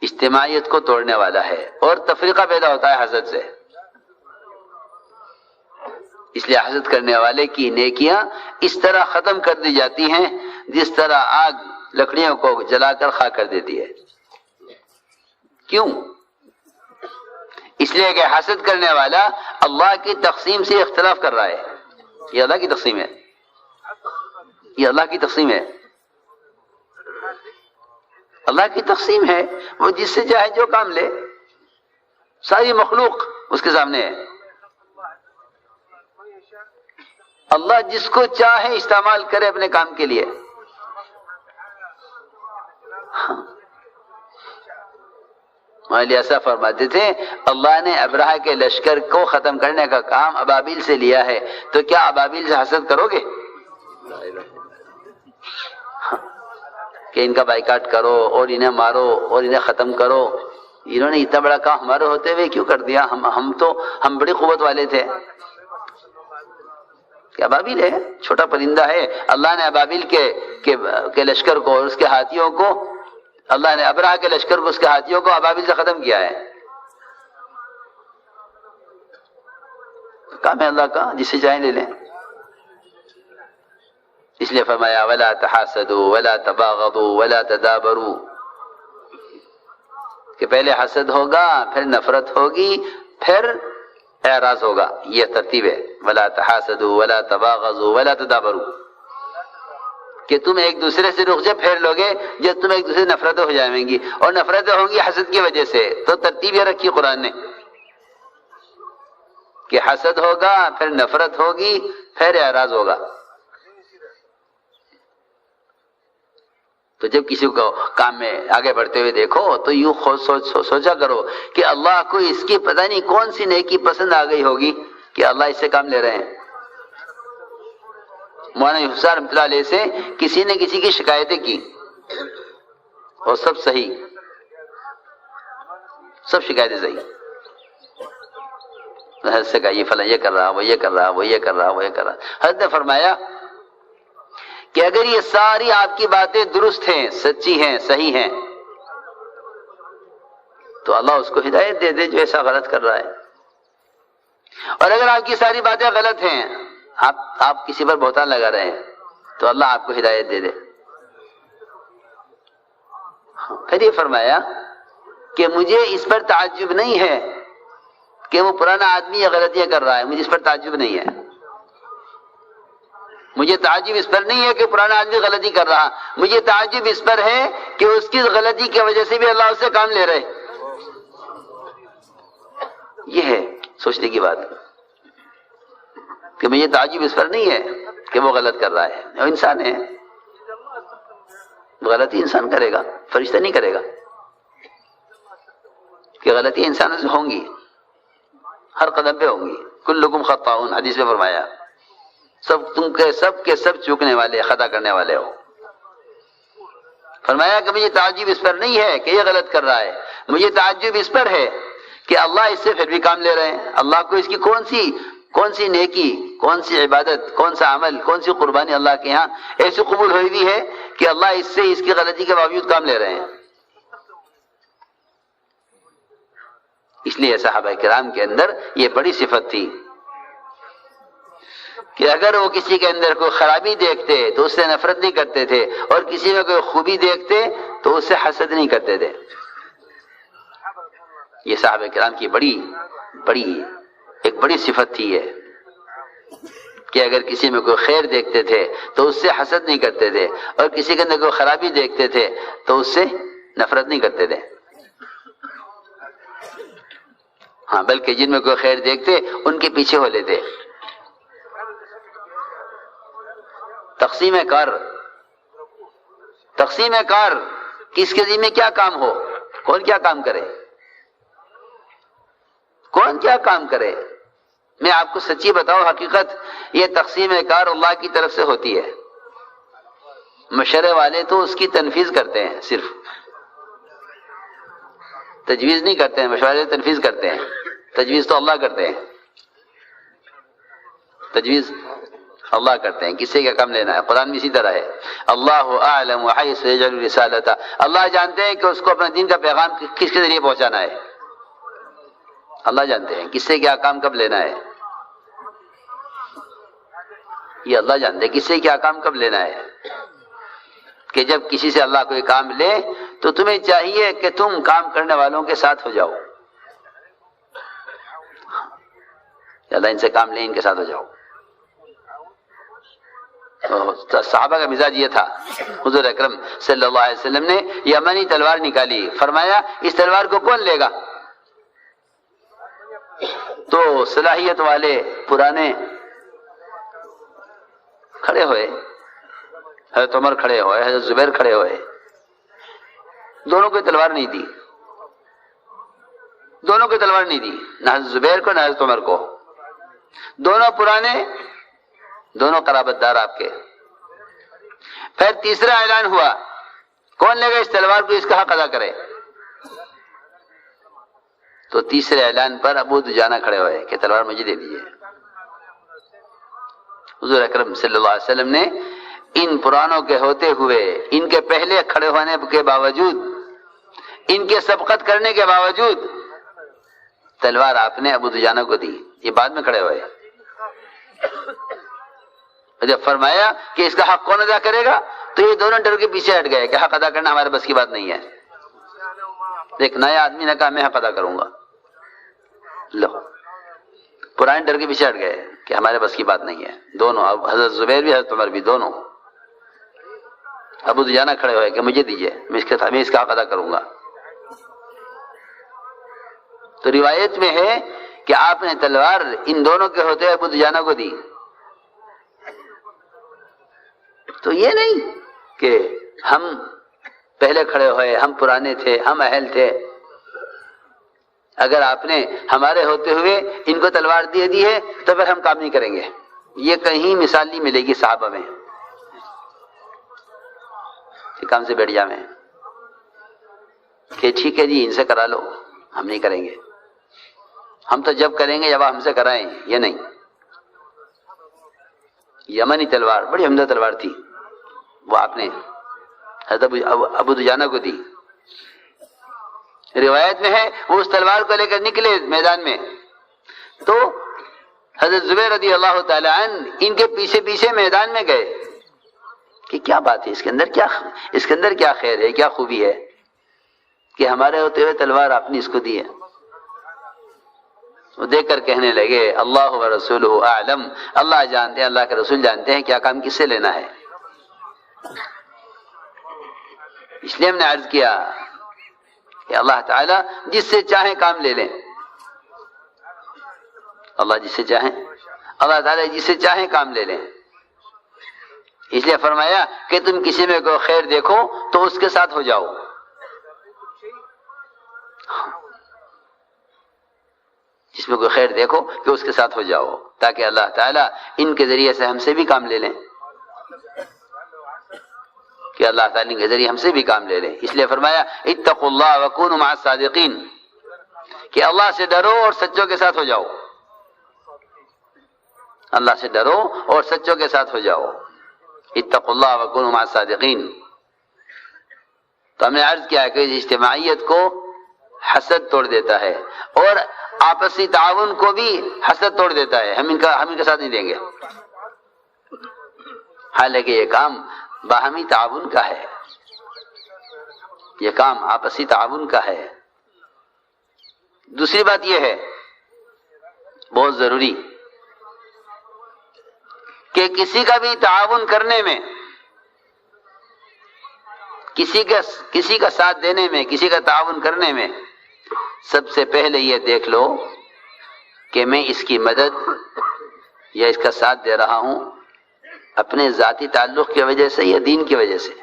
اجتماعیت کو توڑنے والا ہے اور تفریقہ پیدا ہوتا ہے حسد سے. اس لیے حسد کرنے والے کی نیکیاں اس طرح ختم کر دی جاتی ہیں جس طرح آگ لکڑیوں کو جلا کر خاک کر دیتی ہے. کیوں؟ اس لیے کہ حسد کرنے والا اللہ کی تقسیم سے اختلاف کر رہا ہے. یہ اللہ کی تقسیم ہے، یہ اللہ کی تقسیم ہے، اللہ کی تقسیم ہے. وہ جس سے چاہے جو کام لے، ساری مخلوق اس کے سامنے ہے. اللہ جس کو چاہے استعمال کرے اپنے کام کے لیے. مولانا ایسا فرماتے تھے اللہ نے ابرہہ کے لشکر کو ختم کرنے کا کام ابابیل سے لیا ہے، تو کیا ابابیل سے حسد کرو گے کہ ان کا بائیکاٹ کرو اور انہیں مارو اور انہیں ختم کرو؟ انہوں نے اتنا بڑا کام ہمارے ہوتے ہوئے کیوں کر دیا؟ ہم بڑی قوت والے تھے. کہ ابابیل ہے، چھوٹا پرندہ ہے. اللہ نے ابابیل کے لشکر کو اور اس کے ہاتھیوں کو، اللہ نے ابرہہ کے لشکر کو اس کے ہاتھیوں کو ابابیل سے ختم کیا ہے. کام ہے اللہ کا، جسے چاہیں لے لیں. اس لیے فرمایا ولا تحاسدوا ولا تباغضوا ولا تدابروا، کہ پہلے حسد ہوگا، پھر نفرت ہوگی، پھر اعراض ہوگا. یہ ترتیب ہے. ولا تحاسدوا ولا تباغضوا ولا تدابروا، کہ تم ایک دوسرے سے رخ جب پھیر لوگے جب تم ایک دوسرے سے نفرتیں ہو جائیں گی، اور نفرتیں ہوں گی حسد کی وجہ سے. تو ترتیب یہ رکھی قرآن نے کہ حسد ہوگا، پھر نفرت ہوگی، پھر اعراض ہوگا. تو جب کسی کو کام میں آگے بڑھتے ہوئے دیکھو تو یوں سوچا کرو کہ اللہ کو اس کی پتہ نہیں کون سی نیکی پسند آ گئی ہوگی کہ اللہ اس سے کام لے رہے ہیں. مولانا حسین رحمۃ اللہ علیہ سے کسی نے کسی کی شکایتیں کی اور سب صحیح، سب شکایتیں صحیح. حضرت سے کہا یہ فلاں یہ کر رہا، وہ یہ کر رہا، وہ یہ کر رہا، وہ یہ کر رہا. حضرت نے فرمایا کہ اگر یہ ساری آپ کی باتیں درست ہیں، سچی ہیں، صحیح ہیں، تو اللہ اس کو ہدایت دے دے جو ایسا غلط کر رہا ہے. اور اگر آپ کی ساری باتیں غلط ہیں، آپ کسی پر بہتان لگا رہے ہیں، تو اللہ آپ کو ہدایت دے دے. پھر یہ فرمایا کہ مجھے اس پر تعجب نہیں ہے کہ وہ پرانا آدمی یہ غلطیاں کر رہا ہے، مجھے اس پر تعجب نہیں ہے. مجھے تعجب اس پر نہیں ہے کہ پرانا آدمی غلطی کر رہا، مجھے تعجب اس پر ہے کہ اس کی غلطی کی وجہ سے بھی اللہ اس سے کام لے رہے. یہ ہے سوچنے کی بات کہ مجھے تعجب اس پر نہیں ہے کہ وہ غلط کر رہا ہے. وہ انسان ہے، غلطی انسان کرے گا، فرشتہ نہیں کرے گا. کہ غلطی انسانوں سے ہوں گی، ہر قدم پہ ہوں گی. کلکم خطاؤن، حدیث میں فرمایا تم کے سب چوکنے والے، خطا کرنے والے ہو. فرمایا کہ مجھے تعجب اس پر نہیں ہے کہ یہ غلط کر رہا ہے، مجھے تعجب اس پر ہے کہ اللہ اس سے پھر بھی کام لے رہے ہیں. اللہ کو اس کی کون سی نیکی، کون سی عبادت، کون سا عمل، کون سی قربانی اللہ کے ہاں ایسی قبول ہوئی بھی ہے کہ اللہ اس سے اس کی غلطی کے باوجود کام لے رہے ہیں. اس لیے صحابہ کرام کے اندر یہ بڑی صفت تھی کہ اگر وہ کسی کے اندر کوئی خرابی دیکھتے تو اس سے نفرت نہیں کرتے تھے، اور کسی میں کوئی خوبی دیکھتے تو اس سے حسد نہیں کرتے تھے. یہ صحابہ کرام کی ایک بڑی صفت تھی ہے کہ اگر کسی میں کوئی خیر دیکھتے تھے تو اس سے حسد نہیں کرتے تھے، اور کسی کے اندر کوئی خرابی دیکھتے تھے تو اس سے نفرت نہیں کرتے تھے. ہاں، بلکہ جن میں کوئی خیر دیکھتے ان کے پیچھے ہو لیتے. تقسیم کار کس کے ذمہ کیا کام ہو، کون کیا کام کرے، کون کیا کام کرے. میں آپ کو سچی بتاؤں، حقیقت یہ تقسیم کار اللہ کی طرف سے ہوتی ہے. مشورے والے تو اس کی تنفیذ کرتے ہیں، صرف تجویز نہیں کرتے ہیں. مشورے تنفیذ کرتے ہیں، تجویز تو اللہ کرتے ہیں. تجویز اللہ کرتے ہیں، کس سے کیا کام لینا ہے؟ قرآن بھی اسی طرح ہے، اللہ اعلم حیث یجعل رسالتہ، اللہ جانتے ہیں کہ اس کو اپنے دین کا پیغام کس کے ذریعے پہنچانا ہے، اللہ جانتے ہیں کس سے کیا کام کب لینا ہے، یہ اللہ جانتے ہیں کس سے کیا کام کب لینا ہے، کہ جب کسی سے اللہ کوئی کام لے تو تمہیں چاہیے کہ تم کام کرنے والوں کے ساتھ ہو جاؤ، اللہ ان سے کام لے ان کے ساتھ ہو جاؤ۔ تو صحابہ کا مزاج یہ تھا، حضور اکرم صلی اللہ علیہ وسلم نے یمنی تلوار نکالی، فرمایا اس تلوار کو کون لے گا؟ تو صلاحیت والے پرانے کھڑے ہوئے، حضرت عمر کھڑے ہوئے، حضرت زبیر کھڑے ہوئے، دونوں کو تلوار نہیں دی، دونوں کو تلوار نہیں دی، نہ حضرت زبیر کو نہ حضرت عمر کو، دونوں پرانے، دونوں قرابت دار آپ کے۔ پھر تیسرا اعلان ہوا، کون لے گا اس تلوار کو، اس کا حق ادا کرے؟ تو تیسرے اعلان پر ابو دجانہ کھڑے ہوئے کہ تلوار مجھے دے دیجیے۔ حضور اکرم صلی اللہ علیہ وسلم نے ان پرانوں کے ہوتے ہوئے، ان کے پہلے کھڑے ہونے کے باوجود، ان کے سبقت کرنے کے باوجود تلوار آپ نے ابو دجانہ کو دی، یہ بعد میں کھڑے ہوئے۔ جب فرمایا کہ اس کا حق کون ادا کرے گا تو یہ دونوں ڈر کے پیچھے ہٹ گئے کہ حق ادا کرنا ہمارے بس کی بات نہیں ہے۔ ایک نیا آدمی نے کہا میں حق ادا کروں گا، لو پرانے ڈر کے پیچھے ہٹ گئے کہ ہمارے بس کی بات نہیں ہے، دونوں، اب حضرت زبیر بھی حضرت عمر بھی دونوں۔ ابو دجانہ کھڑے ہوئے کہ مجھے دیجیے، میں اس کا حق ادا کروں گا۔ تو روایت میں ہے کہ آپ نے تلوار ان دونوں کے ہوتے ابو دجانہ کو دی۔ تو یہ نہیں کہ ہم پہلے کھڑے ہوئے، ہم پرانے تھے، ہم اہل تھے، اگر آپ نے ہمارے ہوتے ہوئے ان کو تلوار دے دی ہے تو پھر ہم کام نہیں کریں گے، یہ کہیں مثال نہیں ملے گی صحابہ میں کہ کام سے بیٹھ جائیں کہ ٹھیک ہے جی ان سے کرا لو، ہم نہیں کریں گے، ہم تو جب کریں گے جب آپ ہم سے کرائیں، یہ نہیں۔ یمنی تلوار بڑی عمدہ تلوار تھی، وہ آپ نے حضرت ابو دجانہ کو دی۔ روایت میں ہے وہ اس تلوار کو لے کر نکلے میدان میں تو حضرت زبیر رضی اللہ تعالی عنہ ان کے پیچھے پیچھے میدان میں گئے کہ کیا بات ہے، اس کے اندر کیا خیر ہے، کیا خوبی ہے کہ ہمارے ہوتے ہوئے تلوار آپ نے اس کو دی ہے۔ وہ دیکھ کر کہنے لگے اللہ و رسولہ اعلم، اللہ جانتے ہیں، اللہ کے رسول جانتے ہیں کیا کام کس سے لینا ہے۔ اس لیے ہم نے عرض کیا کہ اللہ تعالیٰ جس سے چاہے کام لے لیں، اللہ تعالیٰ جس سے چاہے کام لے لیں۔ اس لیے فرمایا کہ تم کسی میں کوئی خیر دیکھو تو اس کے ساتھ ہو جاؤ، جس میں کوئی خیر دیکھو کہ اس کے ساتھ ہو جاؤ، تاکہ اللہ تعالیٰ ان کے ذریعے سے ہم سے بھی کام لے لیں، کہ اللہ تعالیٰ کے ذریعے ہم سے بھی کام لے لیں۔ اس لیے فرمایا اتقوا اللہ وکونوا مع الصادقین، کہ اللہ سے ڈرو اور سچوں کے ساتھ ہو جاؤ، اللہ سے ڈرو اور سچوں کے ساتھ ہو جاؤ، اتقوا اللہ وکونوا مع الصادقین۔ تو ہم نے عرض کیا کہ اجتماعیت کو حسد توڑ دیتا ہے اور آپسی تعاون کو بھی حسد توڑ دیتا ہے، ہم ان کا ساتھ نہیں دیں گے، حالانکہ یہ کام باہمی تعاون کا ہے، یہ کام آپسی تعاون کا ہے۔ دوسری بات یہ ہے بہت ضروری کہ کسی کا بھی تعاون کرنے میں، کسی کا ساتھ دینے میں، کسی کا تعاون کرنے میں سب سے پہلے یہ دیکھ لو کہ میں اس کی مدد یا اس کا ساتھ دے رہا ہوں اپنے ذاتی تعلق کی وجہ سے یا دین کی وجہ سے۔